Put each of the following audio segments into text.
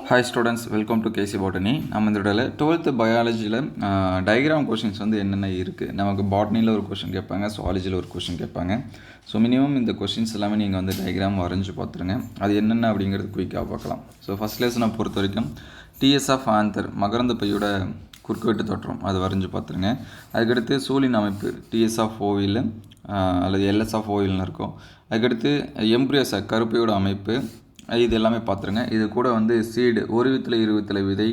Hi students, welcome to KC botany. நம்ம இந்த இடையில 12th பயாலஜியில் டயக்ராம் கொஷின்ஸ் வந்து என்னென்ன இருக்குது. நமக்கு பாட்னியில் ஒரு கொஷின் கேட்பாங்க, சுவாலஜியில் ஒரு கொஷின் கேட்பாங்க. ஸோ மினிமம் இந்த கொஷின்ஸ் எல்லாமே நீங்கள் வந்து டயக்ராம் வரைஞ்சி பார்த்துருங்க. அது என்னென்ன அப்படிங்கிறது குயிக்காக பார்க்கலாம். ஸோ ஃபஸ்ட் லெசனை பொறுத்த வரைக்கும் டிஎஸ் ஆஃப் ஆந்தர், மகரந்த பையோட குறுக்குவெட்டு தோற்றம், அது வரைஞ்சி பார்த்துருங்க. அதுக்கடுத்து சூழின் அமைப்பு டிஎஸ் ஆஃப் ஓவில் அல்லது எல்எஸ் ஆஃப் ஓவில்னு இருக்கும். அதுக்கடுத்து எம்ப்ரியோசா, கருப்பையோட அமைப்பு, இது எல்லாமே பார்த்துருங்க. இது கூட வந்து சீடு, ஒரு வித்தில் இரு வித்தில் விதை,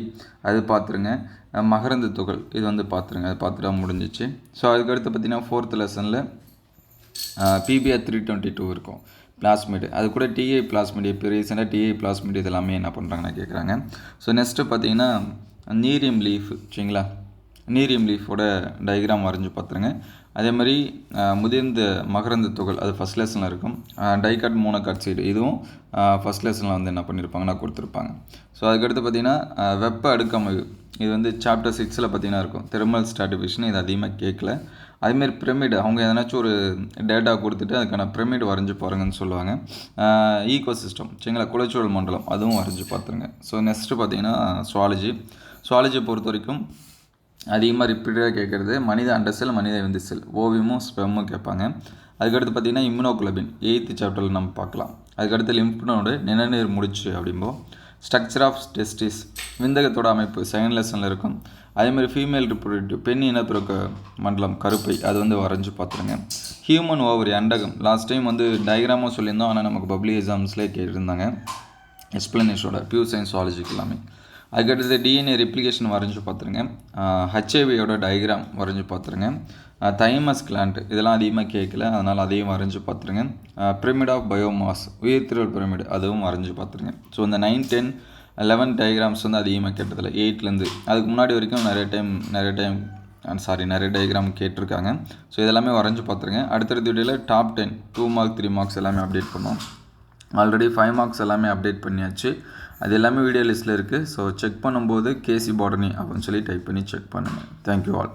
அது பார்த்துருங்க. மகரந்த துகள், இது வந்து பார்த்துருங்க. அது பார்த்துட்டா முடிஞ்சிச்சு. ஸோ அதுக்கடுத்து பார்த்திங்கன்னா 4th லெசனில் PBR 322 இருக்கும், பிளாஸ்மிட். அது கூட டிஐ பிளாஸ்மிட், இப்போ ரீசெண்டாக டிஐ பிளாஸ்மிட் இது எல்லாமே என்ன பண்ணுறாங்கன்னு கேட்குறாங்க. ஸோ நெக்ஸ்ட்டு பார்த்திங்கன்னா நீரியம் லீஃப், சரிங்களா, நீரியம் லீஃபோட டயக்ராம் வரைஞ்சி பார்த்துருங்க. அதே மாதிரி முதிர்ந்த மகரந்த துகள், அது ஃபஸ்ட் லெசனில் இருக்கும். டைகாட் மோனோகாட் சீடு, இதுவும் ஃபஸ்ட் லெசனில் வந்து என்ன பண்ணியிருப்பாங்கன்னா கொடுத்துருப்பாங்க. ஸோ அதுக்கடுத்து பார்த்திங்கன்னா வெப்ப அடுக்கமைவு, இது வந்து சாப்டர் 6 பார்த்திங்கன்னா இருக்கும். தெர்மல் ஸ்ட்ராட்டிஃபிகேஷன், இது அதிகமாக கேட்கல. அதேமாரி பிரமிடு, அவங்க எதனாச்சும் ஒரு டேட்டா கொடுத்துட்டு அதுக்கான பிரமிடு வரைஞ்சி பாருங்கன்னு சொல்லுவாங்க. ஈகோசிஸ்டம், சரிங்களா, குளச்சூழல் மண்டலம், அதுவும் வரைஞ்சி பார்த்துருங்க. ஸோ நெக்ஸ்ட்டு பார்த்திங்கன்னா சுவாலஜியை பொறுத்த வரைக்கும் அதிகமாக ரிப்பீட்டடாக கேட்குறது மனித அண்டசெல், மனித விந்து செல், ஓவியமும் ஸ்பெம்மும் கேட்பாங்க. அதுக்கடுத்து பார்த்திங்கன்னா இம்யூனோகுளோபின் 8th சாப்டரில் நம்ம பார்க்கலாம். அதுக்கடுத்து லிம்ஃப் நோடு, நிணநீர் முடிச்சு அப்படிம்போம். ஸ்ட்ரக்சர் ஆஃப் டெஸ்டிஸ், விந்தகத்தோட அமைப்பு 2nd லெசனில் இருக்கும். அதேமாதிரி ஃபீமேல் ரிப்ரொடக்டிவ், பெண் இனப்பெருக்க மண்டலம், கருப்பை, அது வந்து வரைஞ்சி பார்த்துருங்க. ஹியூமன் ஓவரி, அண்டகம், லாஸ்ட் டைம் வந்து டயக்ராமாக சொல்லியிருந்தோம். ஆனால் நமக்கு பப்ளிக் எக்ஸாம்ஸ்லேயே கேட்டிருந்தாங்க எக்ஸ்பிளனேஷனோட, பியூர் சயின்ஸ் சுவாலஜிக்கு எல்லாமே. அதுக்கடுத்து டிஎன்ஏ ரிப்ளிகேஷன் வரைஞ்சி பார்த்துருங்க. ஹெச்ஐவியோட டயக்ராம் வரைஞ்சி பார்த்துருங்க. தைமஸ் கிளாண்ட், இதெல்லாம் அதிகமாக கேட்கல, அதனால் அதையும் வரைஞ்சி பார்த்துருங்க. பிரமிட் ஆஃப் பயோமாஸ், உயிர்த்திரள் பிரமிடு, அதுவும் வரைஞ்சி பார்த்துருங்க. ஸோ இந்த 9, 10, 11 டயக்ராம்ஸ் வந்து அதிகமாக கேட்டதில்லை 8லேருந்து. அதுக்கு முன்னாடி வரைக்கும் நிறைய டயக்ராம் கேட்டிருக்காங்க. ஸோ இதெல்லாமே வரைஞ்சி பார்த்துருங்க. அடுத்தடுத்த வீடியோவில் டாப் 10, 2 மார்க் 3 மார்க்ஸ் எல்லாமே அப்டேட் பண்ணோம். ஆல்ரெடி 5 மார்க்ஸ் எல்லாமே அப்டேட் பண்ணியாச்சு. அது எல்லாமே வீடியோ லிஸ்ட்டில் இருக்குது. ஸோ செக் பண்ணும்போது கேசி பாட்டனி அப்படின்னு சொல்லி டைப் பண்ணி செக் பண்ணுங்கள். Thank you all.